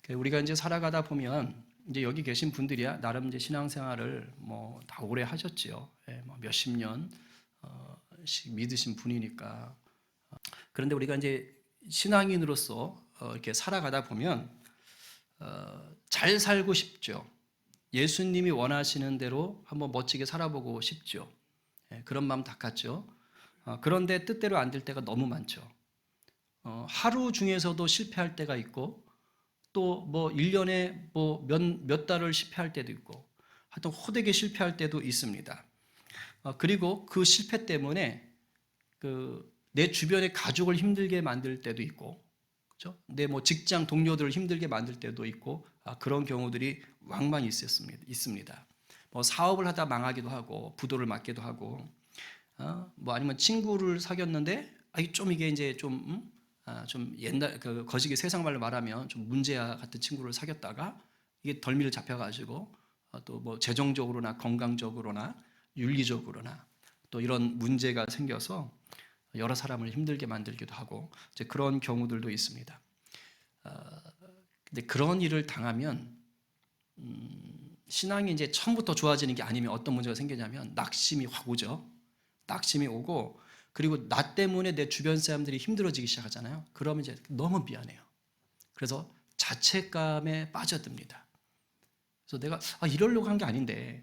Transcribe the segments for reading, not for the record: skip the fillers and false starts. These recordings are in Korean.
우리가 이제 살아가다 보면 이제 여기 계신 분들이야 나름 이제 신앙생활을 뭐 다 오래 하셨지요. 뭐 몇십 년씩 믿으신 분이니까. 그런데 우리가 이제 신앙인으로서 이렇게 살아가다 보면 잘 살고 싶죠. 예수님이 원하시는 대로 한번 멋지게 살아보고 싶죠. 그런 마음 다 같죠. 그런데 뜻대로 안 될 때가 너무 많죠. 하루 중에서도 실패할 때가 있고 또 뭐 1년에 뭐 몇 달을 실패할 때도 있고 하여튼 호되게 실패할 때도 있습니다. 그리고 그 실패 때문에 내 주변의 가족을 힘들게 만들 때도 있고, 그렇죠? 내 뭐 직장 동료들을 힘들게 만들 때도 있고, 그런 경우들이 왕왕 있습니다. 뭐 사업을 하다 망하기도 하고, 부도를 맞기도 하고, 뭐 아니면 친구를 사귀었는데, 이게 이제 좀 옛날 거시기 세상 말로 말하면 좀 문제야 같은 친구를 사귀었다가 이게 덜미를 잡혀가지고 또 뭐 재정적으로나 건강적으로나 윤리적으로나 또 이런 문제가 생겨서 여러 사람을 힘들게 만들기도 하고 이제 그런 경우들도 있습니다. 근데 그런 일을 당하면 신앙이 이제 처음부터 좋아지는 게 아니면 어떤 문제가 생기냐면 낙심이 확 오죠. 낙심이 오고 그리고 나 때문에 내 주변 사람들이 힘들어지기 시작하잖아요. 그러면 이제 너무 미안해요. 그래서 자책감에 빠져듭니다. 그래서 내가 이러려고 한 게 아닌데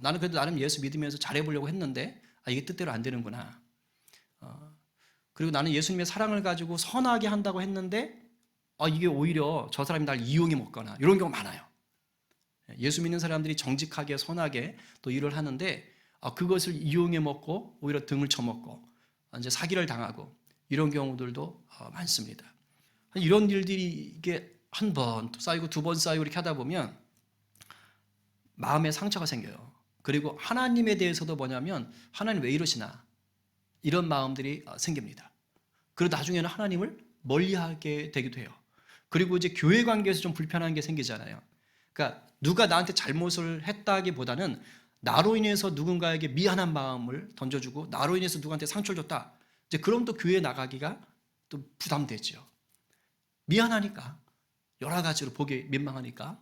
나는 그래도 나름 예수 믿으면서 잘해보려고 했는데 이게 뜻대로 안 되는구나. 그리고 나는 예수님의 사랑을 가지고 선하게 한다고 했는데 이게 오히려 저 사람이 날 이용해 먹거나 이런 경우 많아요. 예수 믿는 사람들이 정직하게 선하게 또 일을 하는데 그것을 이용해 먹고 오히려 등을 쳐먹고 이제 사기를 당하고 이런 경우들도 많습니다. 이런 일들이 이게 한 번 쌓이고 두 번 쌓이고 이렇게 하다 보면 마음에 상처가 생겨요. 그리고 하나님에 대해서도 뭐냐면 하나님 왜 이러시나 이런 마음들이 생깁니다. 그리고 나중에는 하나님을 멀리하게 되기도 해요. 그리고 이제 교회 관계에서 좀 불편한 게 생기잖아요. 그러니까 누가 나한테 잘못을 했다기보다는 나로 인해서 누군가에게 미안한 마음을 던져주고 나로 인해서 누구한테 상처를 줬다. 이제 그럼 또 교회 나가기가 또 부담되죠. 미안하니까 여러 가지로 보기 민망하니까.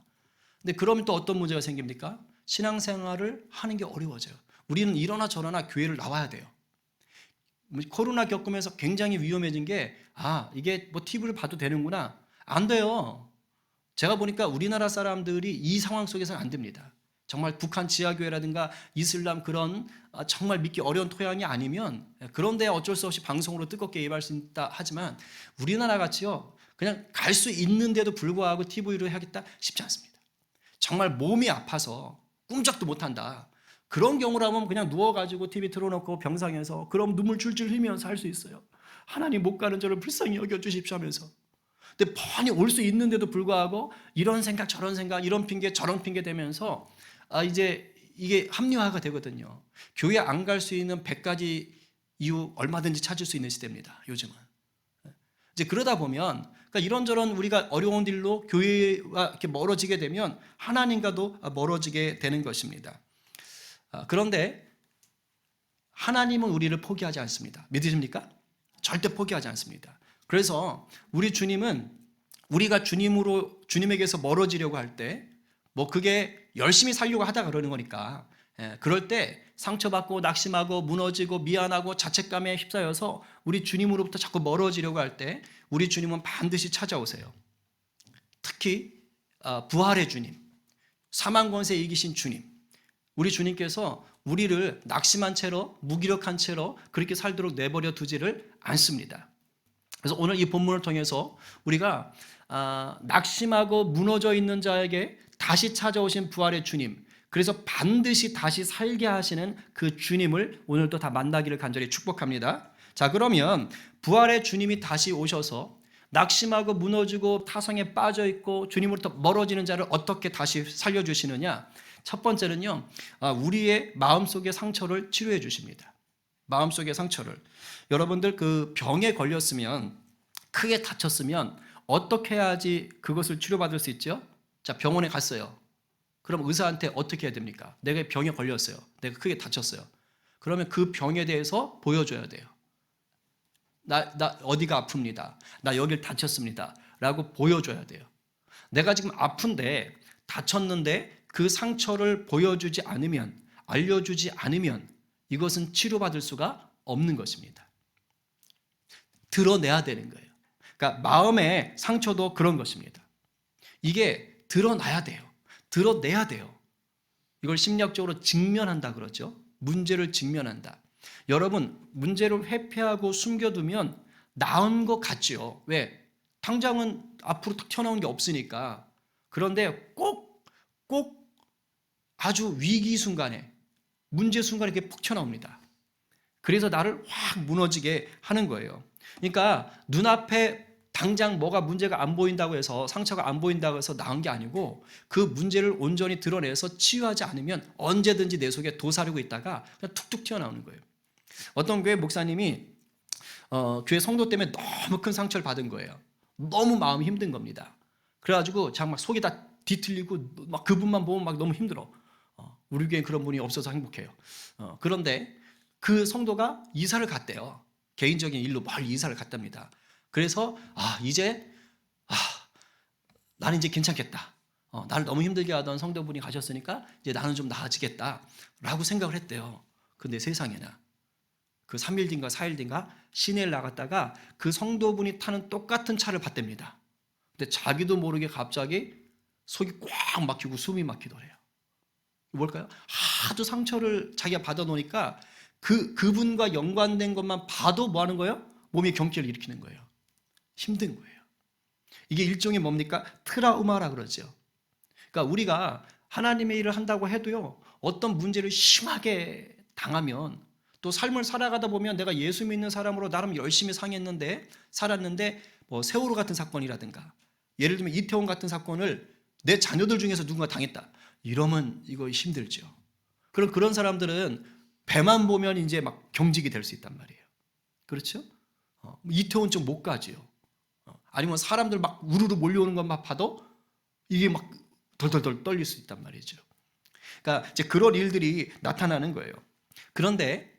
근데 그러면 또 어떤 문제가 생깁니까? 신앙생활을 하는 게 어려워져요. 우리는 이러나 저러나 교회를 나와야 돼요. 코로나 겪으면서 굉장히 위험해진 게 이게 뭐 TV를 봐도 되는구나. 안 돼요. 제가 보니까 우리나라 사람들이 이 상황 속에서는 안 됩니다. 정말 북한 지하교회라든가 이슬람 그런 정말 믿기 어려운 토양이 아니면 그런데 어쩔 수 없이 방송으로 뜨겁게 예배할 수 있다 하지만 우리나라 같이요 그냥 갈 수 있는데도 불구하고 TV로 하겠다 쉽지 않습니다. 정말 몸이 아파서 꼼짝도 못한다. 그런 경우라면 그냥 누워가지고 TV 틀어놓고 병상에서 그럼 눈물 줄줄 흘리면서 할 수 있어요. 하나님 못 가는 저를 불쌍히 여겨주십시오 하면서. 근데 뻔히 올 수 있는데도 불구하고 이런 생각 저런 생각 이런 핑계 저런 핑계 대면서 이제 이게 합리화가 되거든요. 교회 안 갈 수 있는 100가지 이유 얼마든지 찾을 수 있는 시대입니다. 요즘은. 이제 그러다 보면 그러니까 이런저런 우리가 어려운 일로 교회와 이렇게 멀어지게 되면 하나님과도 멀어지게 되는 것입니다. 그런데 하나님은 우리를 포기하지 않습니다. 믿으십니까? 절대 포기하지 않습니다. 그래서 우리 주님은 우리가 주님에게서 멀어지려고 할 때 뭐 그게 열심히 살려고 하다가 그러는 거니까 그럴 때 상처받고 낙심하고 무너지고 미안하고 자책감에 휩싸여서 우리 주님으로부터 자꾸 멀어지려고 할 때 우리 주님은 반드시 찾아오세요. 특히 부활의 주님, 사망 권세 이기신 주님, 우리 주님께서 우리를 낙심한 채로 무기력한 채로 그렇게 살도록 내버려 두지를 않습니다. 그래서 오늘 이 본문을 통해서 우리가 낙심하고 무너져 있는 자에게 다시 찾아오신 부활의 주님, 그래서 반드시 다시 살게 하시는 그 주님을 오늘도 다 만나기를 간절히 축복합니다. 자, 그러면 부활의 주님이 다시 오셔서 낙심하고 무너지고 타성에 빠져 있고 주님으로부터 멀어지는 자를 어떻게 다시 살려주시느냐? 첫 번째는요, 우리의 마음속의 상처를 치료해 주십니다. 마음속의 상처를. 여러분들 그 병에 걸렸으면 크게 다쳤으면 어떻게 해야지 그것을 치료받을 수 있죠? 자, 병원에 갔어요. 그럼 의사한테 어떻게 해야 됩니까? 내가 병에 걸렸어요. 내가 크게 다쳤어요. 그러면 그 병에 대해서 보여줘야 돼요. 나 어디가 아픕니다. 나 여길 다쳤습니다. 라고 보여줘야 돼요. 내가 지금 아픈데 다쳤는데 그 상처를 보여주지 않으면, 알려주지 않으면 이것은 치료받을 수가 없는 것입니다. 드러내야 되는 거예요. 그러니까 마음의 상처도 그런 것입니다. 이게 드러나야 돼요. 드러내야 돼요. 이걸 심리학적으로 직면한다 그러죠. 문제를 직면한다. 여러분, 문제를 회피하고 숨겨두면 나은 것 같지요. 왜? 당장은 앞으로 탁 튀어나오는 게 없으니까. 그런데 꼭 아주 위기 순간에, 문제 순간에 이렇게 푹 튀어나옵니다. 그래서 나를 확 무너지게 하는 거예요. 그러니까 눈앞에 당장 뭐가 문제가 안 보인다고 해서, 상처가 안 보인다고 해서 나은 게 아니고, 그 문제를 온전히 드러내서 치유하지 않으면 언제든지 내 속에 도사리고 있다가 그냥 툭툭 튀어나오는 거예요. 어떤 교회 목사님이 교회 성도 때문에 너무 큰 상처를 받은 거예요. 너무 마음이 힘든 겁니다. 그래가지고 막 속이 다 뒤틀리고 막 그분만 보면 막 너무 힘들어. 우리 교회에 그런 분이 없어서 행복해요. 그런데 그 성도가 이사를 갔대요. 개인적인 일로 멀리 이사를 갔답니다. 그래서 이제 나는 이제 괜찮겠다. 나를 너무 힘들게 하던 성도분이 가셨으니까 이제 나는 좀 나아지겠다라고 생각을 했대요. 근데 세상에나 그 3일 뒤인가 4일 뒤인가 시내를 나갔다가 그 성도분이 타는 똑같은 차를 봤답니다. 근데 자기도 모르게 갑자기 속이 꽉 막히고 숨이 막히더래요. 뭘까요? 하도 상처를 자기가 받아놓으니까 그분과 연관된 것만 봐도 뭐 하는 거예요? 몸이 경기를 일으키는 거예요. 힘든 거예요. 이게 일종의 뭡니까? 트라우마라 그러죠. 그러니까 우리가 하나님의 일을 한다고 해도요, 어떤 문제를 심하게 당하면, 또 삶을 살아가다 보면 내가 예수 믿는 사람으로 나름 열심히 살았는데 뭐 세월호 같은 사건이라든가, 예를 들면 이태원 같은 사건을 내 자녀들 중에서 누군가 당했다, 이러면 이거 힘들죠. 그럼 그런 사람들은 배만 보면 이제 막 경직이 될 수 있단 말이에요. 그렇죠? 이태원 좀 못 가지요. 아니면 사람들 막 우르르 몰려오는 것만 봐도 이게 막 덜덜덜 떨릴 수 있단 말이죠. 그러니까 이제 그런 일들이 나타나는 거예요. 그런데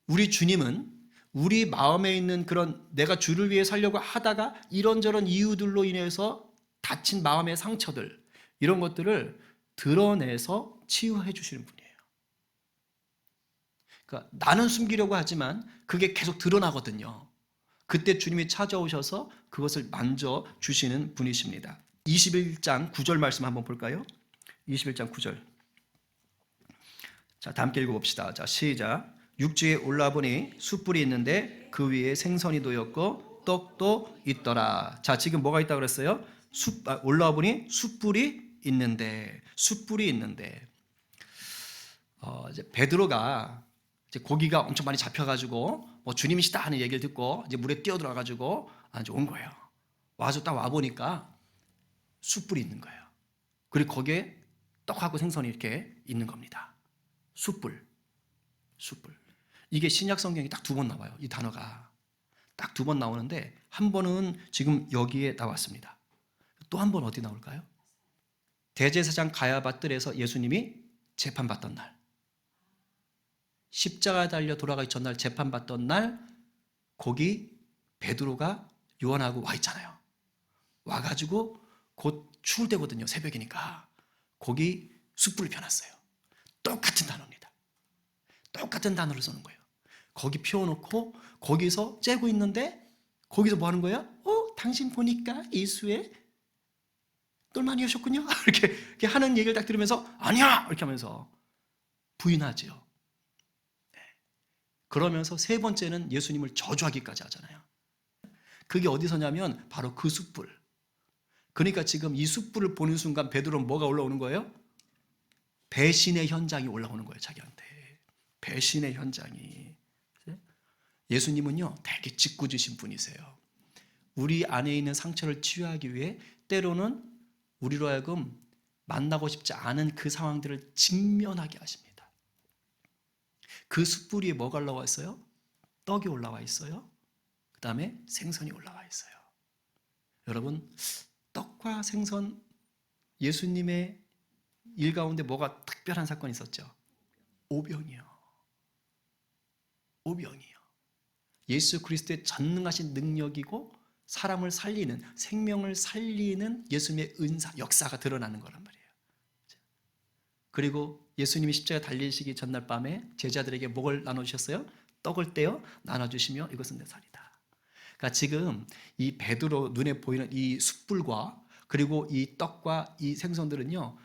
우리 주님은 우리 마음에 있는 그런 내가 주를 위해 살려고 하다가 이런저런 이유들로 인해서 다친 마음의 상처들, 이런 것들을 드러내서 치유해 주시는 분이에요. 그러니까 나는 숨기려고 하지만 그게 계속 드러나거든요. 그때 주님이 찾아오셔서 그것을 만져주시는 분이십니다. 21장 9절 말씀 한번 볼까요? 21장 9절. 자, 다 함께 읽어봅시다. 자, 시작. 육지에 올라보니 숯불이 있는데 그 위에 생선이 놓였고 떡도 있더라. 자, 지금 뭐가 있다고 그랬어요? 올라보니 숯불이 있는데, 이제 베드로가 이제 고기가 엄청 많이 잡혀가지고 뭐 주님이시다 하는 얘기를 듣고 이제 물에 뛰어들어가지고 이제 온 거예요. 와서 딱 와보니까 숯불이 있는 거예요. 그리고 거기에 떡하고 생선이 이렇게 있는 겁니다. 숯불. 이게 신약 성경이 딱 2번 나와요. 이 단어가 딱 2번 나오는데, 한 번은 지금 여기에 나왔습니다. 또 한 번 어디 나올까요? 대제사장 가야바 뜰에서 예수님이 재판받던 날, 십자가에 달려 돌아가기 전날 재판받던 날, 거기 베드로가 요한하고 와 있잖아요. 와가지고 곧 추울 때거든요. 새벽이니까. 거기 숯불을 펴놨어요. 똑같은 단어입니다. 똑같은 단어를 쓰는 거예요. 거기 피워놓고 거기서 째고 있는데, 거기서 뭐 하는 거예요? 당신 보니까 예수의 똘마니 오셨군요. 이렇게 하는 얘기를 딱 들으면서 아니야! 이렇게 하면서 부인하죠. 그러면서 3번째는 예수님을 저주하기까지 하잖아요. 그게 어디서냐면 바로 그 숯불. 그러니까 지금 이 숯불을 보는 순간 베드로는 뭐가 올라오는 거예요? 배신의 현장이 올라오는 거예요. 자기한테. 배신의 현장이. 예수님은요, 되게 짓궂으신 분이세요. 우리 안에 있는 상처를 치유하기 위해 때로는 우리로 하여금 만나고 싶지 않은 그 상황들을 직면하게 하십니다. 그 숯불 위에 뭐가 올라와 있어요? 떡이 올라와 있어요. 그 다음에 생선이 올라와 있어요. 여러분, 떡과 생선, 예수님의 일 가운데 뭐가 특별한 사건이 있었죠? 오병이요. 예수 그리스도의 전능하신 능력이고 사람을 살리는, 생명을 살리는 예수님의 은사, 역사가 드러나는 거란 말이에요. 그리고 예수님이 십자가에 달리시기 전날 밤에 제자들에게 뭘 나눠주셨어요? 떡을 떼어 나눠주시며 이것은 내 살이다. 그러니까 지금 이 베드로 눈에 보이는 이 숯불과 그리고 이 떡과 이 생선들은요,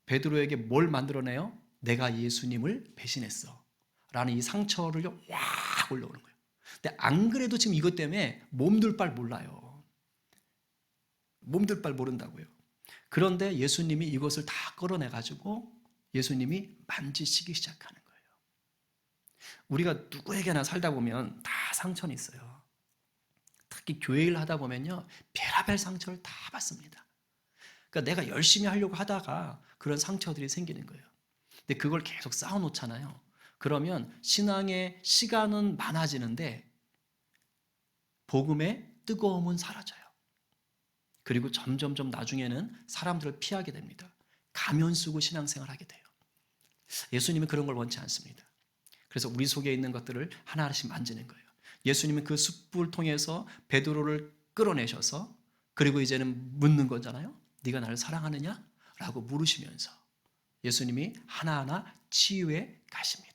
베드로에게 뭘 만들어내요? 내가 예수님을 배신했어 라는 이 상처를 확 올라오는 거예요. 근데 안 그래도 지금 이것 때문에 몸둘 바를 몰라요. 몸둘 바를 모른다고요. 그런데 예수님이 이것을 다 끌어내가지고 예수님이 만지시기 시작하는 거예요. 우리가 누구에게나 살다 보면 다 상처는 있어요. 특히 교회 일 하다 보면요, 별의별 상처를 다 받습니다. 그러니까 내가 열심히 하려고 하다가 그런 상처들이 생기는 거예요. 근데 그걸 계속 쌓아놓잖아요. 그러면 신앙의 시간은 많아지는데 복음의 뜨거움은 사라져요. 그리고 점점점 나중에는 사람들을 피하게 됩니다. 가면 쓰고 신앙생활 하게 돼요. 예수님은 그런 걸 원치 않습니다. 그래서 우리 속에 있는 것들을 하나하나씩 만지는 거예요. 예수님은 그 숯불 통해서 베드로를 끌어내셔서 그리고 이제는 묻는 거잖아요. 네가 나를 사랑하느냐? 라고 물으시면서 예수님이 하나하나 치유해 가십니다.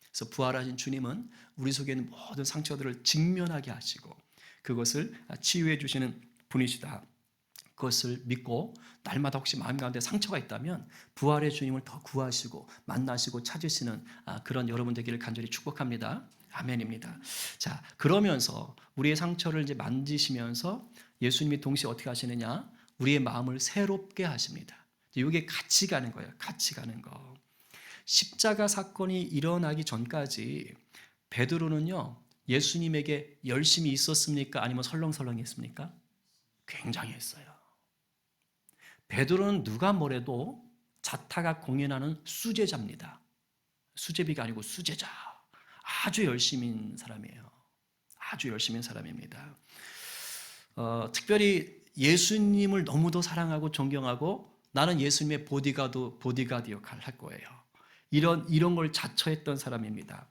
그래서 부활하신 주님은 우리 속에 있는 모든 상처들을 직면하게 하시고 그것을 치유해 주시는 분이시다. 그것을 믿고 날마다 혹시 마음 가운데 상처가 있다면 부활의 주님을 더 구하시고 만나시고 찾으시는 그런 여러분 되기를 간절히 축복합니다. 아멘입니다. 자, 그러면서 우리의 상처를 이제 만지시면서 예수님이 동시에 어떻게 하시느냐? 우리의 마음을 새롭게 하십니다. 이게 같이 가는 거예요. 같이 가는 거. 십자가 사건이 일어나기 전까지 베드로는요, 예수님에게 열심히 있었습니까? 아니면 설렁설렁했습니까? 굉장히 했어요. 베드로는 누가 뭐래도 자타가 공연하는 수제자입니다. 수제비가 아니고 수제자. 아주 열심인 사람이에요. 아주 열심인 사람입니다. 특별히 예수님을 너무도 사랑하고 존경하고 나는 예수님의 보디가드 역할을 할 거예요. 이런 걸 자처했던 사람입니다.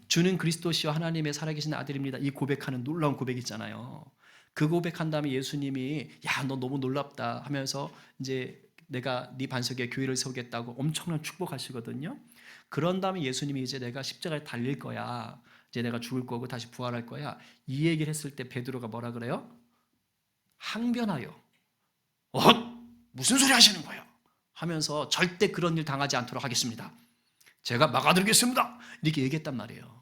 주는 그리스도시요 하나님의 살아계신 아들입니다. 이 고백하는 놀라운 고백 있잖아요. 그 고백한 다음에 예수님이 야, 너 너무 놀랍다 하면서 이제 내가 네 반석에 교회를 세우겠다고 엄청난 축복하시거든요. 그런 다음에 예수님이 이제 내가 십자가에 달릴 거야. 이제 내가 죽을 거고 다시 부활할 거야. 이 얘기를 했을 때 베드로가 뭐라 그래요? 항변하여 무슨 소리 하시는 거예요? 하면서 절대 그런 일 당하지 않도록 하겠습니다. 제가 막아드리겠습니다. 이렇게 얘기했단 말이에요.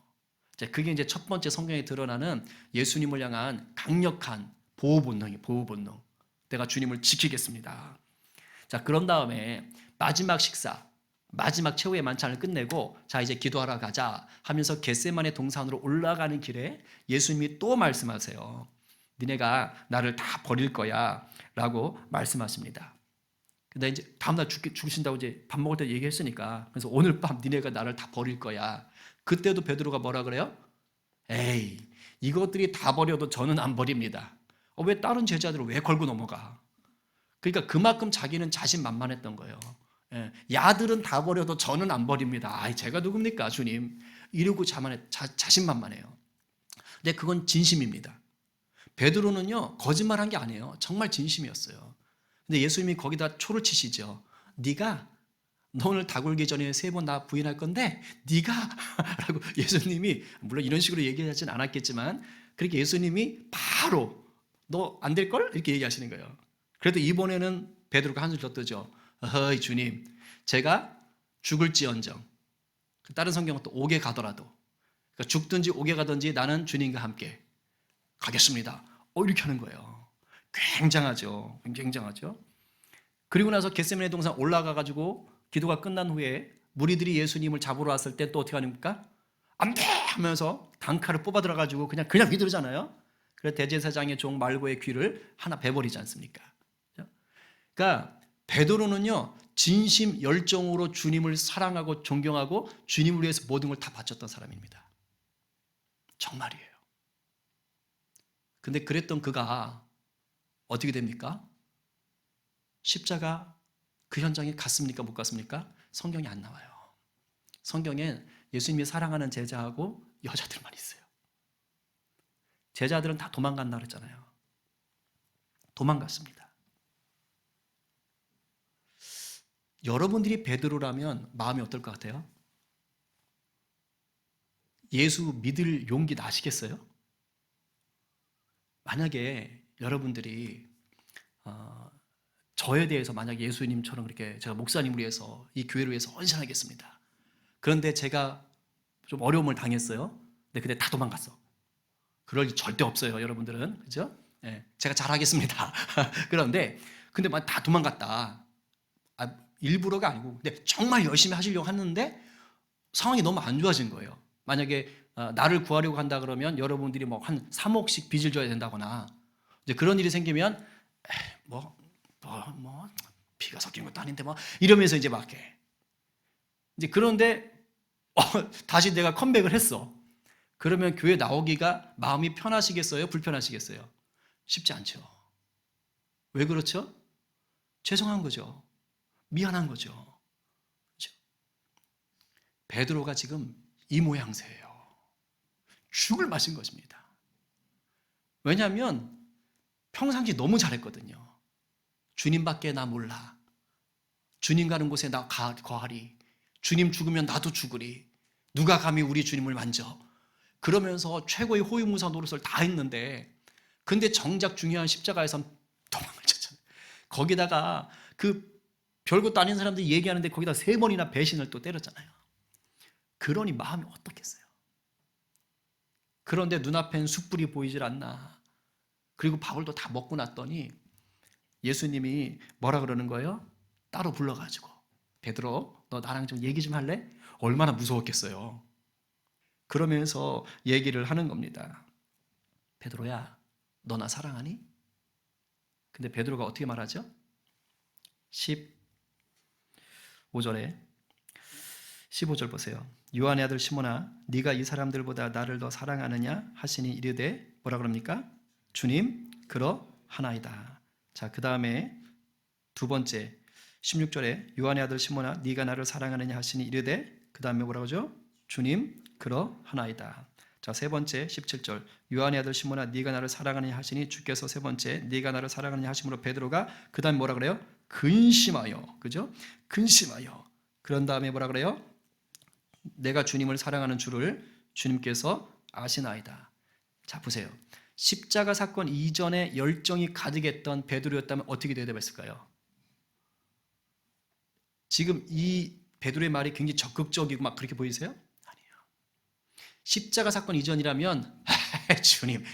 그게 이제 첫 번째 성경에 드러나는 예수님을 향한 강력한 보호 본능이에요. 보호 본능. 내가 주님을 지키겠습니다. 자, 그런 다음에 마지막 식사, 마지막 최후의 만찬을 끝내고 자, 이제 기도하러 가자 하면서 겟세마네 동산으로 올라가는 길에 예수님이 또 말씀하세요. 니네가 나를 다 버릴 거야 라고 말씀하십니다. 근데 이제 다음날 죽으신다고 이제 밥 먹을 때 얘기했으니까 그래서 오늘 밤 니네가 나를 다 버릴 거야. 그때도 베드로가 뭐라 그래요? 에이, 이것들이 다 버려도 저는 안 버립니다. 왜 다른 제자들을 왜 걸고 넘어가? 그러니까 그만큼 자기는 자신만만했던 거예요. 야들은 다 버려도 저는 안 버립니다. 아이, 제가 누굽니까, 주님? 이러고 자신만만해요. 근데 그건 진심입니다. 베드로는요, 거짓말한 게 아니에요. 정말 진심이었어요. 근데 예수님이 거기다 초를 치시죠. 네가 너 오늘 다 굴기 전에 3번 나 부인할 건데 네가 라고 예수님이 물론 이런 식으로 얘기하진 않았겠지만 그렇게 예수님이 바로 너 안 될걸? 이렇게 얘기하시는 거예요. 그래도 이번에는 베드로가 한술 더 뜨죠. 어이 주님, 제가 죽을지언정 다른 성경은 또 옥에 가더라도 그러니까 죽든지 옥에 가든지 나는 주님과 함께 가겠습니다. 이렇게 하는 거예요. 굉장하죠. 굉장하죠. 그리고 나서 겟세마네 동산 올라가가지고 기도가 끝난 후에 무리들이 예수님을 잡으러 왔을 때 또 어떻게 하십니까? 안 돼! 하면서 단칼을 뽑아 들어가지고 그냥 휘두르잖아요. 그래서 대제사장의 종 말고의 귀를 하나 베버리지 않습니까? 그러니까 베드로는요, 진심 열정으로 주님을 사랑하고 존경하고 주님을 위해서 모든 걸 다 바쳤던 사람입니다. 정말이에요. 근데 그랬던 그가 어떻게 됩니까? 십자가 그 현장에 갔습니까? 못 갔습니까? 성경이 안 나와요. 성경엔 예수님이 사랑하는 제자하고 여자들만 있어요. 제자들은 다 도망간다 그랬잖아요. 도망갔습니다. 여러분들이 베드로라면 마음이 어떨 것 같아요? 예수 믿을 용기 나시겠어요? 만약에 여러분들이 저에 대해서 만약 예수님처럼 그렇게 제가 목사님을 위해서 이 교회를 위해서 헌신하겠습니다. 그런데 제가 좀 어려움을 당했어요. 근데 그때 다 도망갔어. 그럴 일 절대 없어요, 여러분들은. 그죠? 네, 제가 잘하겠습니다. 그런데 근데 다 도망갔다. 일부러가 아니고 근데 정말 열심히 하시려고 하는데 상황이 너무 안 좋아진 거예요. 만약에 나를 구하려고 한다 그러면 여러분들이 뭐 한 3억씩 빚을 져야 된다거나 이제 그런 일이 생기면 피가 섞인 것도 아닌데 뭐 이러면서 이제 막 해. 이제 그런데 다시 내가 컴백을 했어. 그러면 교회 나오기가 마음이 편하시겠어요? 불편하시겠어요? 쉽지 않죠. 왜 그렇죠? 죄송한 거죠. 미안한 거죠. 그렇죠? 베드로가 지금 이 모양새예요. 죽을 맛인 것입니다. 왜냐하면 평상시 너무 잘했거든요. 주님밖에 나 몰라. 주님 가는 곳에 나 거하리. 주님 죽으면 나도 죽으리. 누가 감히 우리 주님을 만져. 그러면서 최고의 호위무사 노릇을 다 했는데 근데 정작 중요한 십자가에선 도망을 쳤잖아요. 거기다가 그 별것도 아닌 사람들이 얘기하는데 거기다 3번이나 배신을 또 때렸잖아요. 그러니 마음이 어떻겠어요. 그런데 눈앞엔 숯불이 보이질 않나. 그리고 밥을 또 다 먹고 났더니 예수님이 뭐라 그러는 거예요? 따로 불러가지고 베드로 너 나랑 좀 얘기 좀 할래? 얼마나 무서웠겠어요. 그러면서 얘기를 하는 겁니다. 베드로야 너 나 사랑하니? 근데 베드로가 어떻게 말하죠? 15절 보세요. 요한의 아들 시몬아 네가 이 사람들보다 나를 더 사랑하느냐 하시니 이르되 뭐라 그럽니까? 주님 그러하나이다. 자, 그 다음에 두 번째 16절에 요한의 아들 시몬아 네가 나를 사랑하느냐 하시니 이르되 그 다음에 뭐라고 하죠? 주님 그러하나이다. 자, 세 번째 17절 요한의 아들 시몬아 네가 나를 사랑하느냐 하시니 주께서 세 번째 네가 나를 사랑하느냐 하심으로 베드로가 그 다음에 뭐라 그래요? 근심하여. 그죠? 근심하여. 그런 다음에 뭐라 그래요? 내가 주님을 사랑하는 줄을 주님께서 아시나이다. 자, 보세요. 십자가 사건 이전에 열정이 가득했던 베드로였다면 어떻게 대답했을까요? 지금 이 베드로의 말이 굉장히 적극적이고 막 그렇게 보이세요? 아니에요. 십자가 사건 이전이라면 주님,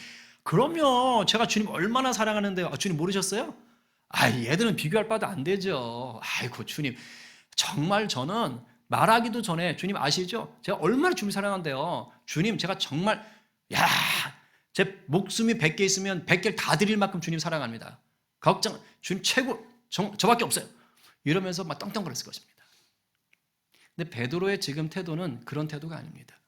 그럼요. 제가 주님 얼마나 사랑하는데 주님 모르셨어요? 얘들은 비교할 바도 안 되죠. 아이고 주님, 정말 저는 말하기도 전에 주님 아시죠? 제가 얼마나 주님 사랑한데요. 주님 제가 정말 제 목숨이 100개 있으면 100개를 다 드릴 만큼 주님 사랑합니다. 걱정, 주님 최고, 저밖에 없어요. 이러면서 막 떵떵거렸을 것입니다. 근데 베드로의 지금 태도는 그런 태도가 아닙니다.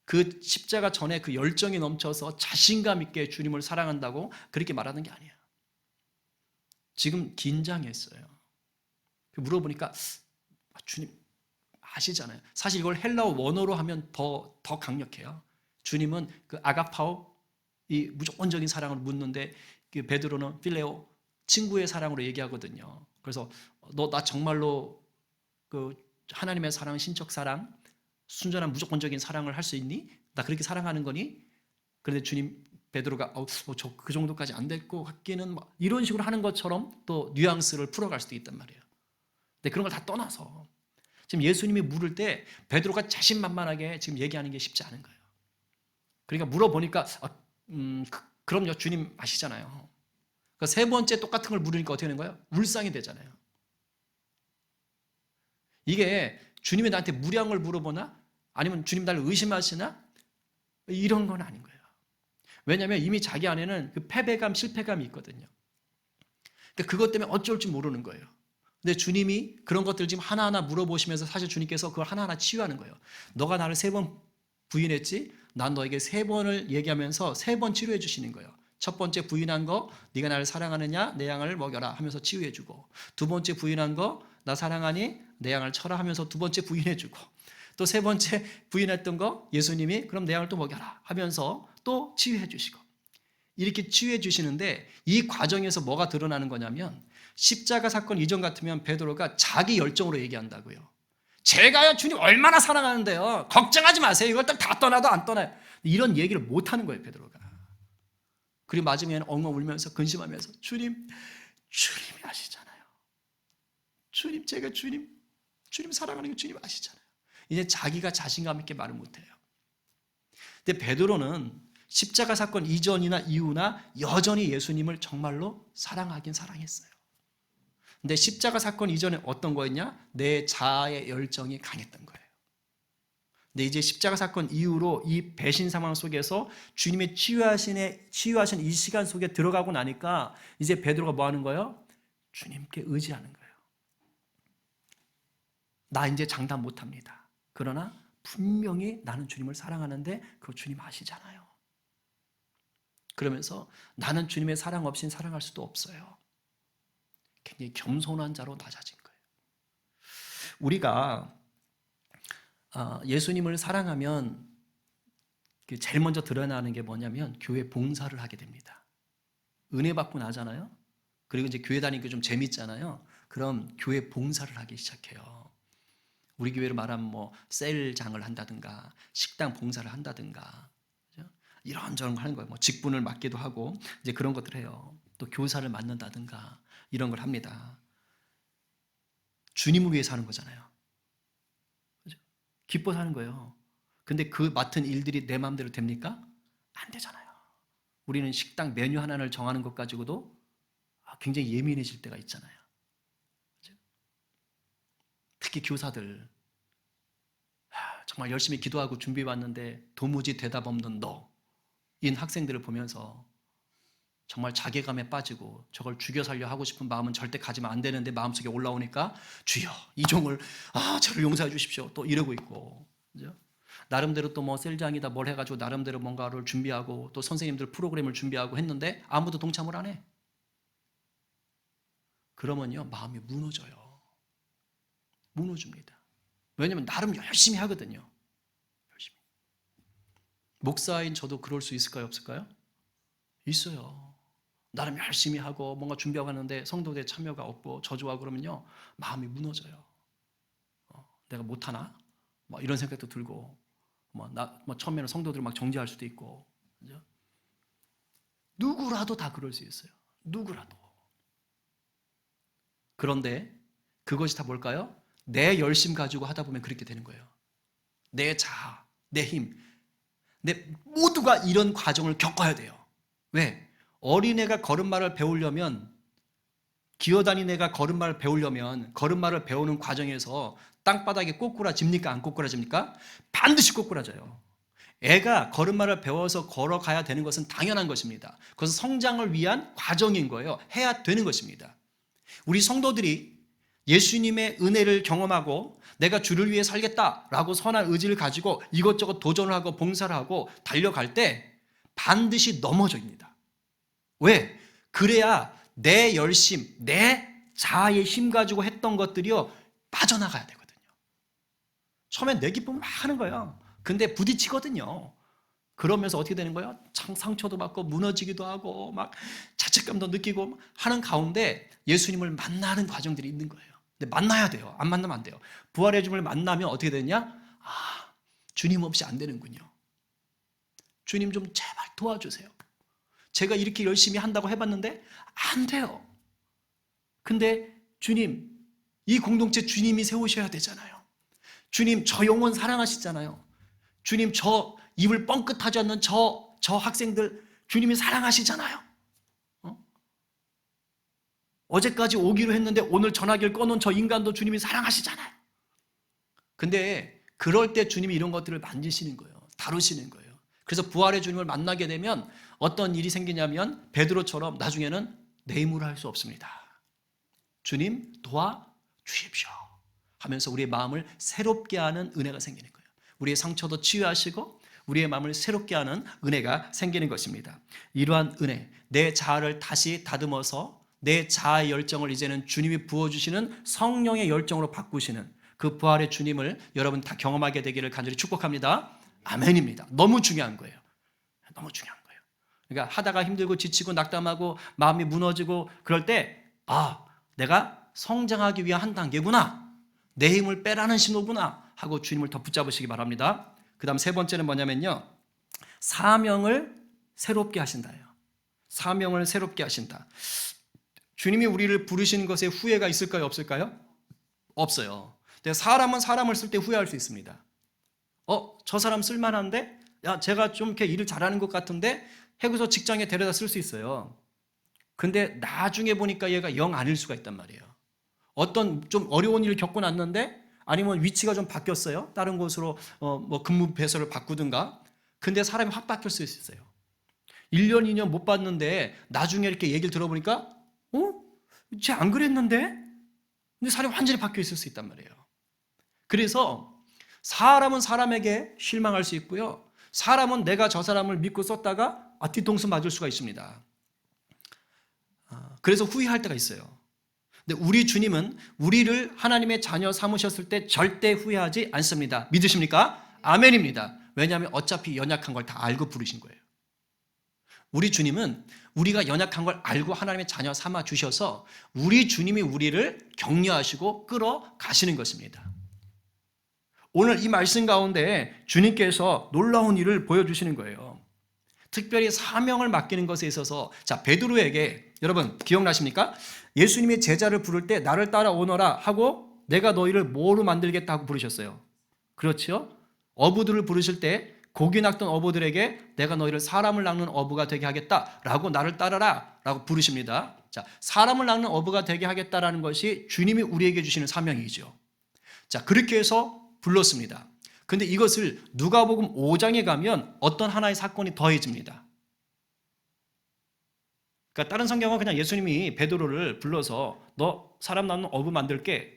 그 십자가 전에 그 열정이 넘쳐서 자신감 있게 주님을 사랑한다고 그렇게 말하는 게 아니에요. 지금 긴장했어요. 물어보니까 주님 아시잖아요. 사실 이걸 헬라어 원어로 하면 더 강력해요. 주님은 그 아가파오, 이 무조건적인 사랑을 묻는데 그 베드로는 필레오, 친구의 사랑으로 얘기하거든요. 그래서 너 나 정말로 그 하나님의 사랑, 신적 사랑, 순전한 무조건적인 사랑을 할 수 있니? 나 그렇게 사랑하는 거니? 그런데 주님 베드로가 저 그 정도까지 안 될 것 같기는 이런 식으로 하는 것처럼 또 뉘앙스를 풀어갈 수도 있단 말이에요. 근데 그런 걸 다 떠나서 지금 예수님이 물을 때 베드로가 자신만만하게 지금 얘기하는 게 쉽지 않은 거예요. 그러니까 물어보니까 그럼요 주님 아시잖아요. 그러니까 세 번째 똑같은 걸 물으니까 어떻게 되는 거예요? 울상이 되잖아요. 이게 주님이 나한테 무리한 걸 물어보나? 아니면 주님 나를 의심하시나? 이런 건 아닌 거예요. 왜냐하면 이미 자기 안에는 그 패배감, 실패감이 있거든요. 그러니까 그것 때문에 어쩔 줄 모르는 거예요. 근데 주님이 그런 것들을 지금 하나하나 물어보시면서 사실 주님께서 그걸 하나하나 치유하는 거예요. 너가 나를 3번 부인했지? 난 너에게 3번을 얘기하면서 3번 치료해 주시는 거예요. 첫 번째 부인한 거, 네가 나를 사랑하느냐? 내 양을 먹여라 하면서 치유해 주고, 두 번째 부인한 거, 나 사랑하니? 내 양을 쳐라 하면서 두 번째 부인해 주고, 또 세 번째 부인했던 거 예수님이 그럼 내 양을 또 먹여라 하면서 또 치유해 주시고, 이렇게 치유해 주시는데 이 과정에서 뭐가 드러나는 거냐면 십자가 사건 이전 같으면 베드로가 자기 열정으로 얘기한다고요. 제가요 주님 얼마나 사랑하는데요. 걱정하지 마세요. 이걸 다 떠나도 안 떠나요. 이런 얘기를 못하는 거예요, 베드로가. 그리고 마지막에는 엉엉 울면서 근심하면서 주님이 아시잖아요. 주님, 제가 주님 사랑하는 거 주님 아시잖아요. 이제 자기가 자신감 있게 말을 못해요. 근데 베드로는 십자가 사건 이전이나 이후나 여전히 예수님을 정말로 사랑하긴 사랑했어요. 근데 십자가 사건 이전에 어떤 거였냐? 내 자아의 열정이 강했던 거예요. 근데 이제 십자가 사건 이후로 이 배신 상황 속에서 주님의 치유하신 이 시간 속에 들어가고 나니까 이제 베드로가 뭐 하는 거예요? 주님께 의지하는 거예요. 나 이제 장담 못합니다. 그러나 분명히 나는 주님을 사랑하는데 그거 주님 아시잖아요. 그러면서 나는 주님의 사랑 없이는 사랑할 수도 없어요. 굉장히 겸손한 자로 낮아진 거예요. 우리가 예수님을 사랑하면 제일 먼저 드러나는 게 뭐냐면 교회 봉사를 하게 됩니다. 은혜 받고 나잖아요. 그리고 이제 교회 다니는 게 좀 재밌잖아요. 그럼 교회 봉사를 하기 시작해요. 우리 교회로 말하면 뭐 셀장을 한다든가 식당 봉사를 한다든가 그죠? 이런저런 거 하는 거예요. 뭐 직분을 맡기도 하고 이제 그런 것들 해요. 또 교사를 맡는다든가 이런 걸 합니다. 주님을 위해서 하는 거잖아요. 그죠? 기뻐서 하는 거예요. 근데 그 맡은 일들이 내 마음대로 됩니까? 안 되잖아요. 우리는 식당 메뉴 하나를 정하는 것 가지고도 굉장히 예민해질 때가 있잖아요. 그죠? 특히 교사들 정말 열심히 기도하고 준비해 왔는데 도무지 대답 없는 너인 학생들을 보면서 정말 자괴감에 빠지고 저걸 죽여 살려 하고 싶은 마음은 절대 가지면 안 되는데 마음속에 올라오니까 주여 이 종을 저를 용서해 주십시오 또 이러고 있고 그죠? 나름대로 또 뭐 셀장이다 뭘 해가지고 나름대로 뭔가를 준비하고 또 선생님들 프로그램을 준비하고 했는데 아무도 동참을 안 해. 그러면요 마음이 무너져요. 무너집니다. 왜냐하면 나름 열심히 하거든요. 열심히. 목사인 저도 그럴 수 있을까요? 없을까요? 있어요. 나름 열심히 하고 뭔가 준비하고 하는데 성도들의 참여가 없고 저주하고 그러면요 마음이 무너져요. 내가 못하나? 뭐 이런 생각도 들고 처음에는 성도들 막 정죄할 수도 있고 그죠? 누구라도 다 그럴 수 있어요. 누구라도. 그런데 그것이 다 뭘까요? 내 열심 가지고 하다 보면 그렇게 되는 거예요. 내 자아, 내 힘, 모두가 이런 과정을 겪어야 돼요. 왜? 어린애가 걸음마를 배우려면 기어다니는 애가 걸음마를 배우려면 걸음마를 배우는 과정에서 땅바닥에 꼬꾸라집니까? 안 꼬꾸라집니까? 반드시 꼬꾸라져요. 애가 걸음마를 배워서 걸어가야 되는 것은 당연한 것입니다. 그것은 성장을 위한 과정인 거예요. 해야 되는 것입니다. 우리 성도들이 예수님의 은혜를 경험하고 내가 주를 위해 살겠다라고 선한 의지를 가지고 이것저것 도전을 하고 봉사를 하고 달려갈 때 반드시 넘어집니다. 왜? 그래야 내 열심, 내 자아의 힘 가지고 했던 것들이요 빠져나가야 되거든요. 처음엔 내 기쁨을 막 하는 거예요. 근데 부딪히거든요. 그러면서 어떻게 되는 거예요? 상처도 받고 무너지기도 하고 막 자책감도 느끼고 하는 가운데 예수님을 만나는 과정들이 있는 거예요. 근데 만나야 돼요. 안 만나면 안 돼요. 부활의 주님을 만나면 어떻게 되냐? 주님 없이 안 되는군요. 주님 좀 제발 도와주세요. 제가 이렇게 열심히 한다고 해봤는데 안 돼요. 근데 주님, 이 공동체 주님이 세우셔야 되잖아요. 주님, 저 영혼 사랑하시잖아요. 주님, 저 입을 뻥끗하지 않는 저 학생들 주님이 사랑하시잖아요. 어제까지 오기로 했는데 오늘 전화기를 꺼놓은 저 인간도 주님이 사랑하시잖아요. 근데 그럴 때 주님이 이런 것들을 만지시는 거예요. 다루시는 거예요. 그래서 부활의 주님을 만나게 되면 어떤 일이 생기냐면 베드로처럼 나중에는 내 힘으로 할 수 없습니다. 주님 도와주십시오 하면서 우리의 마음을 새롭게 하는 은혜가 생기는 거예요. 우리의 상처도 치유하시고 우리의 마음을 새롭게 하는 은혜가 생기는 것입니다. 이러한 은혜, 내 자아를 다시 다듬어서 내 자아의 열정을 이제는 주님이 부어주시는 성령의 열정으로 바꾸시는 그 부활의 주님을 여러분 다 경험하게 되기를 간절히 축복합니다. 아멘입니다. 너무 중요한 거예요. 너무 중요한 거예요. 그러니까 하다가 힘들고 지치고 낙담하고 마음이 무너지고 그럴 때 내가 성장하기 위한 한 단계구나. 내 힘을 빼라는 신호구나 하고 주님을 더 붙잡으시기 바랍니다. 그 다음 세 번째는 뭐냐면요. 사명을 새롭게 하신다예요. 사명을 새롭게 하신다. 주님이 우리를 부르시는 것에 후회가 있을까요? 없을까요? 없어요. 근데 사람은 사람을 쓸 때 후회할 수 있습니다. 저 사람 쓸만한데? 야, 제가 좀 이렇게 일을 잘하는 것 같은데? 해고서 직장에 데려다 쓸 수 있어요. 근데 나중에 보니까 얘가 영 아닐 수가 있단 말이에요. 어떤 좀 어려운 일을 겪고 났는데 아니면 위치가 좀 바뀌었어요. 다른 곳으로 뭐 근무 배설을 바꾸든가. 근데 사람이 확 바뀔 수 있어요. 1년, 2년 못 봤는데 나중에 이렇게 얘기를 들어보니까 쟤 안 그랬는데? 근데 사람이 완전히 바뀌어 있을 수 있단 말이에요. 그래서 사람은 사람에게 실망할 수 있고요. 사람은 내가 저 사람을 믿고 썼다가 뒤통수 맞을 수가 있습니다. 그래서 후회할 때가 있어요. 근데 우리 주님은 우리를 하나님의 자녀 삼으셨을 때 절대 후회하지 않습니다. 믿으십니까? 아멘입니다. 왜냐하면 어차피 연약한 걸 다 알고 부르신 거예요. 우리 주님은 우리가 연약한 걸 알고 하나님의 자녀 삼아 주셔서 우리 주님이 우리를 격려하시고 끌어가시는 것입니다. 오늘 이 말씀 가운데 주님께서 놀라운 일을 보여주시는 거예요. 특별히 사명을 맡기는 것에 있어서 베드로에게 여러분 기억나십니까? 예수님이 제자를 부를 때 나를 따라오너라 하고 내가 너희를 뭐로 만들겠다 하고 부르셨어요. 그렇죠? 어부들을 부르실 때 고기 낚던 어부들에게 내가 너희를 사람을 낚는 어부가 되게 하겠다라고 나를 따라라 라고 부르십니다. 사람을 낚는 어부가 되게 하겠다라는 것이 주님이 우리에게 주시는 사명이죠. 그렇게 해서 불렀습니다. 근데 이것을 누가복음 5장에 가면 어떤 하나의 사건이 더해집니다. 그러니까 다른 성경은 그냥 예수님이 베드로를 불러서 너 사람 낚는 어부 만들게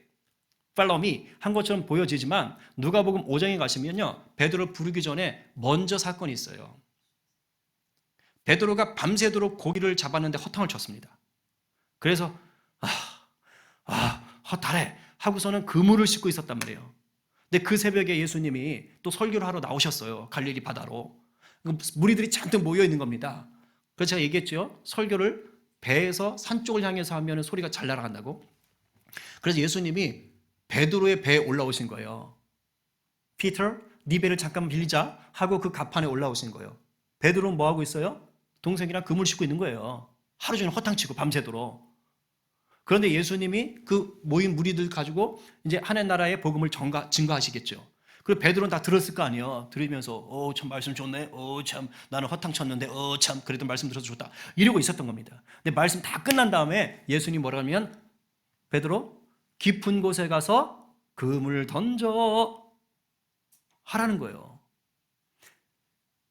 Follow me 한 것처럼 보여지지만 누가복음 5장에 가시면요. 베드로를 부르기 전에 먼저 사건이 있어요. 베드로가 밤새도록 고기를 잡았는데 허탕을 쳤습니다. 그래서 허탈해 하고서는 그물을 싣고 있었단 말이에요. 근데 그 새벽에 예수님이 또 설교를 하러 나오셨어요. 갈릴리 바다로. 무리들이 잔뜩 모여 있는 겁니다. 그래서 제가 얘기했죠. 설교를 배에서 산 쪽을 향해서 하면 소리가 잘 날아간다고. 그래서 예수님이 베드로의 배에 올라오신 거예요. 피터, 네 배를 잠깐 빌리자 하고 그 갑판에 올라오신 거예요. 베드로는 뭐 하고 있어요? 동생이랑 그물 싣고 있는 거예요. 하루 종일 허탕치고 밤새도록. 그런데 예수님이 그 모인 무리들 가지고 이제 하나님 나라의 복음을 증거하시겠죠. 그리고 베드로는 다 들었을 거 아니에요. 들으면서 참 말씀 좋네. 참 나는 허탕 쳤는데 참 그래도 말씀 들어서 좋다. 이러고 있었던 겁니다. 근데 말씀 다 끝난 다음에 예수님 뭐라 하면 베드로 깊은 곳에 가서 그물을 던져 하라는 거예요.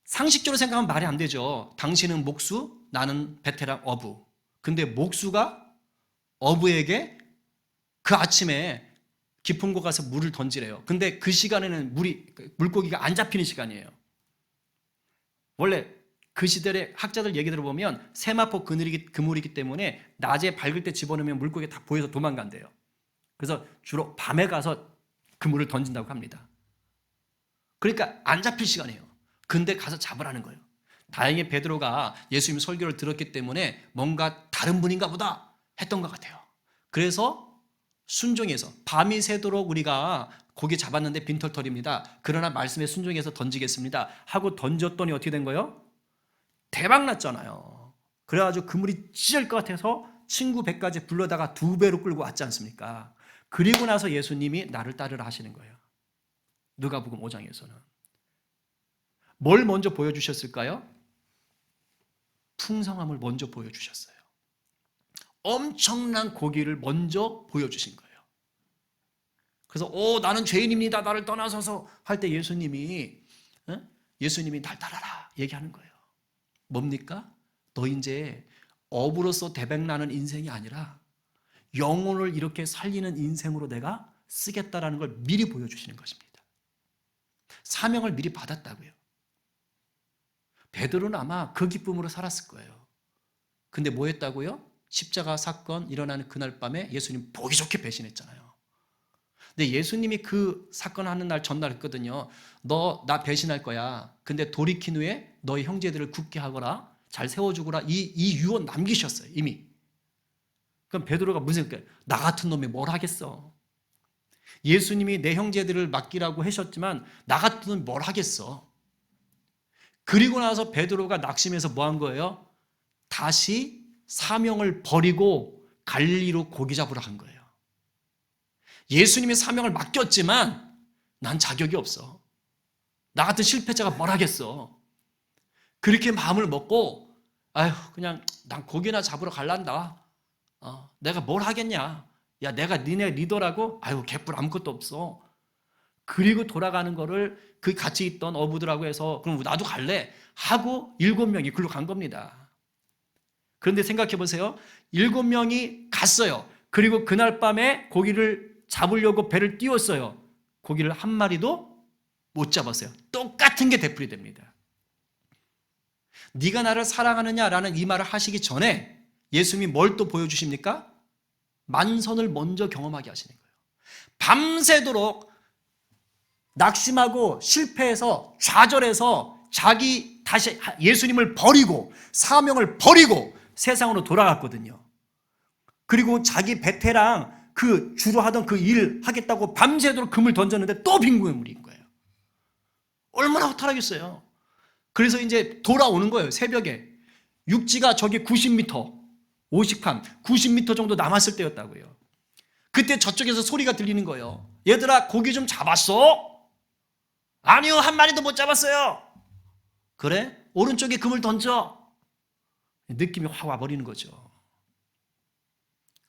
상식적으로 생각하면 말이 안 되죠. 당신은 목수, 나는 베테랑 어부. 근데 목수가 어부에게 그 아침에 깊은 곳 가서 물을 던지래요. 근데 그 시간에는 물고기가 안 잡히는 시간이에요. 원래 그 시대의 학자들 얘기 들어보면 세마포 그물이기 때문에 낮에 밝을 때 집어넣으면 물고기가 다 보여서 도망간대요. 그래서 주로 밤에 가서 그물을 던진다고 합니다. 그러니까 안 잡힐 시간이에요. 근데 가서 잡으라는 거예요. 다행히 베드로가 예수님 설교를 들었기 때문에 뭔가 다른 분인가 보다 했던 것 같아요. 그래서 순종해서 밤이 새도록 우리가 고기 잡았는데 빈털털입니다. 그러나 말씀에 순종해서 던지겠습니다. 하고 던졌더니 어떻게 된 거예요? 대박 났잖아요. 그래가지고 그물이 찢을 것 같아서 친구 배까지 불러다가 2배로 끌고 왔지 않습니까? 그리고 나서 예수님이 나를 따르라 하시는 거예요. 누가복음 5장에서는. 뭘 먼저 보여주셨을까요? 풍성함을 먼저 보여주셨어요. 엄청난 고기를 먼저 보여주신 거예요. 그래서 나는 죄인입니다. 나를 떠나서서 할 때 예수님이 날 따라라 얘기하는 거예요. 뭡니까? 너 이제 업으로서 대백나는 인생이 아니라 영혼을 이렇게 살리는 인생으로 내가 쓰겠다라는 걸 미리 보여주시는 것입니다. 사명을 미리 받았다고요. 베드로는 아마 그 기쁨으로 살았을 거예요. 근데 뭐 했다고요? 십자가 사건 일어나는 그날 밤에 예수님 보기 좋게 배신했잖아요. 근데 예수님이 그 사건 하는 날 전날 했거든요. 너 나 배신할 거야. 근데 돌이킨 후에 너희 형제들을 굳게 하거라. 잘 세워주거라. 이 유언 남기셨어요, 이미. 그럼 베드로가 무슨 생각해? 나 같은 놈이 뭘 하겠어? 예수님이 내 형제들을 맡기라고 하셨지만 나 같은 놈이 뭘 하겠어? 그리고 나서 베드로가 낙심해서 뭐 한 거예요? 다시 사명을 버리고 갈릴리로 고기 잡으러 간 거예요. 예수님이 사명을 맡겼지만 난 자격이 없어. 나 같은 실패자가 뭘 하겠어? 그렇게 마음을 먹고 아휴 그냥 난 고기나 잡으러 갈란다. 내가 뭘 하겠냐? 야 내가 니네 리더라고? 아유 개뿔 아무것도 없어. 그리고 돌아가는 거를 그 같이 있던 어부들하고 해서 그럼 나도 갈래 하고 7명이 글로 간 겁니다. 그런데 생각해 보세요. 7명이 갔어요. 그리고 그날 밤에 고기를 잡으려고 배를 띄웠어요. 고기를 한 마리도 못 잡았어요. 똑같은 게 되풀이 됩니다. 네가 나를 사랑하느냐라는 이 말을 하시기 전에 예수님이 뭘 또 보여주십니까? 만선을 먼저 경험하게 하시는 거예요. 밤새도록 낙심하고 실패해서 좌절해서 자기 다시 예수님을 버리고 사명을 버리고 세상으로 돌아갔거든요. 그리고 자기 베테랑 그 주로 하던 그 일 하겠다고 밤새도록 금을 던졌는데 또 빈구물인 거예요. 얼마나 허탈하겠어요. 그래서 이제 돌아오는 거예요. 새벽에 육지가 저기 90m 50칸 90m 정도 남았을 때였다고요. 그때 저쪽에서 소리가 들리는 거예요. 얘들아 고기 좀 잡았어? 아니요 한 마리도 못 잡았어요. 그래? 오른쪽에 금을 던져. 느낌이 확 와버리는 거죠.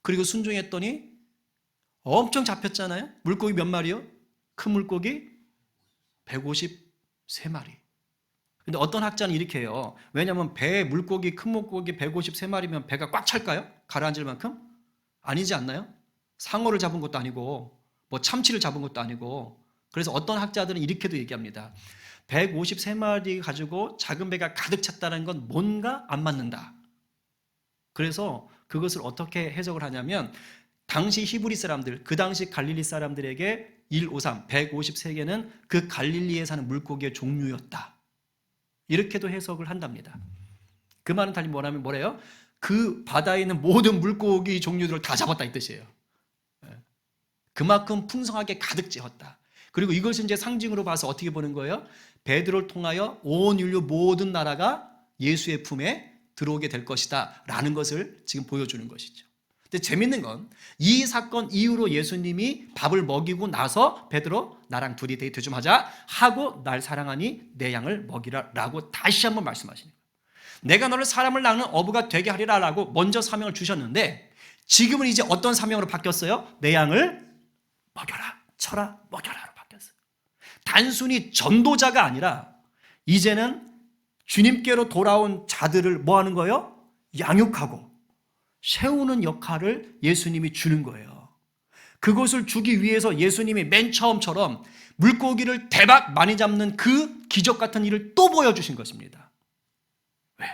그리고 순종했더니 엄청 잡혔잖아요. 물고기 몇 마리요? 큰 물고기 153마리. 근데 어떤 학자는 이렇게 해요. 왜냐하면 배 물고기 큰 물고기 153마리면 배가 꽉 찰까요? 가라앉을 만큼? 아니지 않나요? 상어를 잡은 것도 아니고 뭐 참치를 잡은 것도 아니고. 그래서 어떤 학자들은 이렇게도 얘기합니다. 153마리 가지고 작은 배가 가득 찼다는 건 뭔가 안 맞는다. 그래서 그것을 어떻게 해석을 하냐면 당시 히브리 사람들, 그 당시 갈릴리 사람들에게 153, 153개는 그 갈릴리에 사는 물고기의 종류였다. 이렇게도 해석을 한답니다. 그 말은 달리 뭐냐면 뭐래요? 그 바다에 있는 모든 물고기 종류들을 다 잡았다 이 뜻이에요. 그만큼 풍성하게 가득 채웠다. 그리고 이것을 이제 상징으로 봐서 어떻게 보는 거예요? 베드로를 통하여 온 인류 모든 나라가 예수의 품에 들어오게 될 것이다 라는 것을 지금 보여주는 것이죠. 근데 재밌는 건 이 사건 이후로 예수님이 밥을 먹이고 나서 베드로 나랑 둘이 데이트 좀 하자 하고 날 사랑하니 내 양을 먹이라 라고 다시 한번 말씀하시는 거예요. 내가 너를 사람을 낳는 어부가 되게 하리라 라고 먼저 사명을 주셨는데 지금은 이제 어떤 사명으로 바뀌었어요? 내 양을 먹여라, 쳐라, 먹여라로 바뀌었어요. 단순히 전도자가 아니라 이제는 주님께로 돌아온 자들을 뭐 하는 거예요? 양육하고 세우는 역할을 예수님이 주는 거예요. 그것을 주기 위해서 예수님이 맨 처음처럼 물고기를 대박 많이 잡는 그 기적 같은 일을 또 보여주신 것입니다. 왜?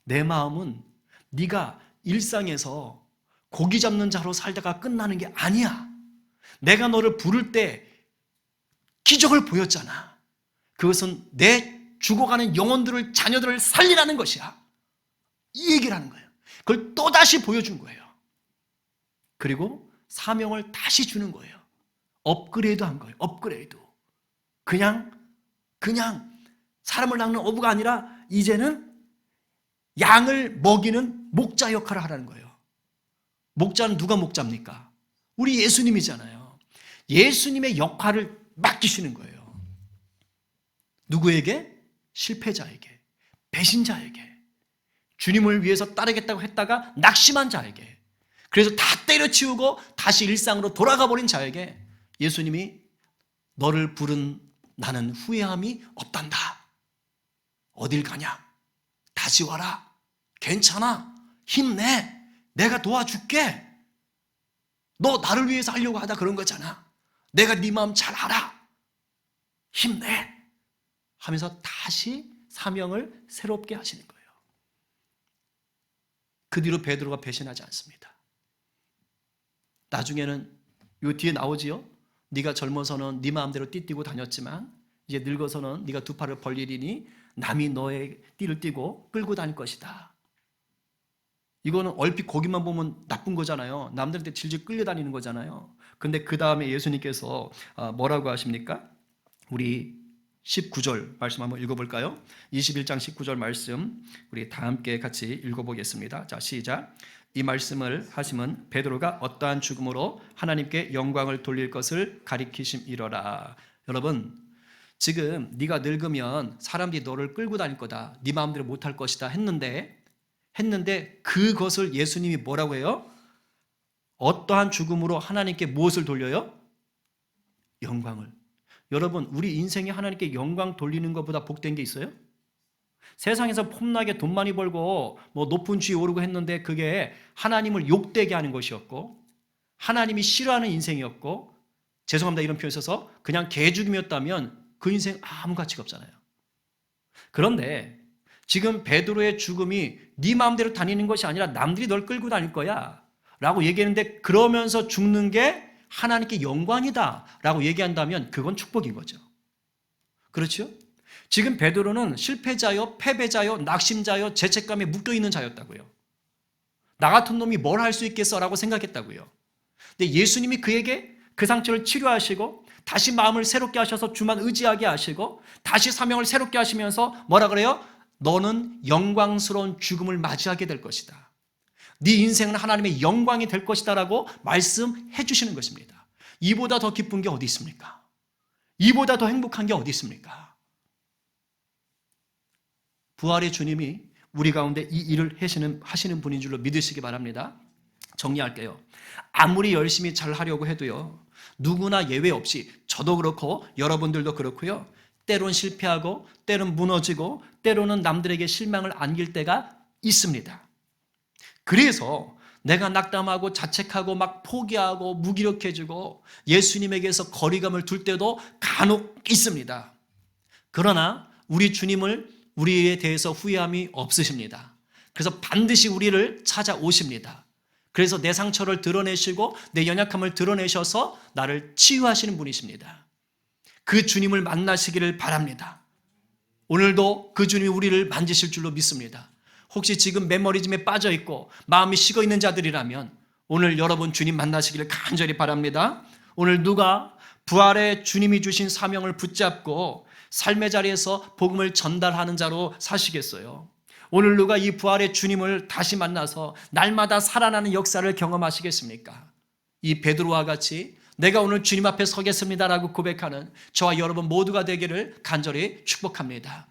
내 마음은 네가 일상에서 고기 잡는 자로 살다가 끝나는 게 아니야. 내가 너를 부를 때 기적을 보였잖아. 그것은 내 죽어가는 영혼들을 자녀들을 살리라는 것이야. 이 얘기를 하는 거예요. 그걸 또다시 보여준 거예요. 그리고 사명을 다시 주는 거예요. 업그레이드 한 거예요. 업그레이드. 그냥 사람을 낚는 어부가 아니라 이제는 양을 먹이는 목자 역할을 하라는 거예요. 목자는 누가 목자입니까? 우리 예수님이잖아요. 예수님의 역할을 맡기시는 거예요. 누구에게? 실패자에게, 배신자에게, 주님을 위해서 따르겠다고 했다가 낙심한 자에게, 그래서 다 때려치우고 다시 일상으로 돌아가 버린 자에게 예수님이 너를 부른 나는 후회함이 없단다. 어딜 가냐? 다시 와라. 괜찮아. 힘내. 내가 도와줄게. 너 나를 위해서 하려고 하다 그런 거잖아. 내가 네 마음 잘 알아. 힘내. 하면서 다시 사명을 새롭게 하시는 거예요. 그 뒤로 베드로가 배신하지 않습니다. 나중에는 요 뒤에 나오지요. 네가 젊어서는 네 마음대로 띠뛰고 다녔지만 이제 늙어서는 네가 두 팔을 벌리리니 남이 너의 띠를 띠고 끌고 다닐 것이다. 이거는 얼핏 거기만 보면 나쁜 거잖아요. 남들한테 질질 끌려다니는 거잖아요. 근데 그 다음에 예수님께서 뭐라고 하십니까? 우리 19절 말씀 한번 읽어볼까요? 21장 19절 말씀 우리 다 함께 같이 읽어보겠습니다. 자, 시작. 이 말씀을 하시면 베드로가 어떠한 죽음으로 하나님께 영광을 돌릴 것을 가리키심이러라. 여러분, 지금 네가 늙으면 사람들이 너를 끌고 다닐 거다. 네 마음대로 못할 것이다 했는데 그것을 예수님이 뭐라고 해요? 어떠한 죽음으로 하나님께 무엇을 돌려요? 영광을. 여러분, 우리 인생에 하나님께 영광 돌리는 것보다 복된 게 있어요? 세상에서 폼나게 돈 많이 벌고 뭐 높은 지위에 오르고 했는데 그게 하나님을 욕되게 하는 것이었고 하나님이 싫어하는 인생이었고, 죄송합니다 이런 표현 써서, 그냥 개죽음이었다면 그 인생 아무 가치가 없잖아요. 그런데 지금 베드로의 죽음이 네 마음대로 다니는 것이 아니라 남들이 널 끌고 다닐 거야 라고 얘기했는데, 그러면서 죽는 게 하나님께 영광이다 라고 얘기한다면 그건 축복인 거죠. 그렇죠? 지금 베드로는 실패자요, 패배자요, 낙심자요, 죄책감에 묶여있는 자였다고요. 나 같은 놈이 뭘 할 수 있겠어 라고 생각했다고요. 근데 예수님이 그에게 그 상처를 치료하시고 다시 마음을 새롭게 하셔서 주만 의지하게 하시고 다시 사명을 새롭게 하시면서 뭐라 그래요? 너는 영광스러운 죽음을 맞이하게 될 것이다. 네 인생은 하나님의 영광이 될 것이다 라고 말씀해 주시는 것입니다. 이보다 더 기쁜 게 어디 있습니까? 이보다 더 행복한 게 어디 있습니까? 부활의 주님이 우리 가운데 이 일을 하시는 분인 줄로 믿으시기 바랍니다. 정리할게요. 아무리 열심히 잘 하려고 해도요, 누구나 예외 없이 저도 그렇고 여러분들도 그렇고요, 때론 실패하고 때론 무너지고 때로는 남들에게 실망을 안길 때가 있습니다. 그래서 내가 낙담하고 자책하고 막 포기하고 무기력해지고 예수님에게서 거리감을 둘 때도 간혹 있습니다. 그러나 우리 주님을 우리에 대해서 후회함이 없으십니다. 그래서 반드시 우리를 찾아오십니다. 그래서 내 상처를 드러내시고 내 연약함을 드러내셔서 나를 치유하시는 분이십니다. 그 주님을 만나시기를 바랍니다. 오늘도 그 주님이 우리를 만지실 줄로 믿습니다. 혹시 지금 메모리즘에 빠져 있고 마음이 식어 있는 자들이라면 오늘 여러분 주님 만나시기를 간절히 바랍니다. 오늘 누가 부활의 주님이 주신 사명을 붙잡고 삶의 자리에서 복음을 전달하는 자로 사시겠어요? 오늘 누가 이 부활의 주님을 다시 만나서 날마다 살아나는 역사를 경험하시겠습니까? 이 베드로와 같이 내가 오늘 주님 앞에 서겠습니다라고 고백하는 저와 여러분 모두가 되기를 간절히 축복합니다.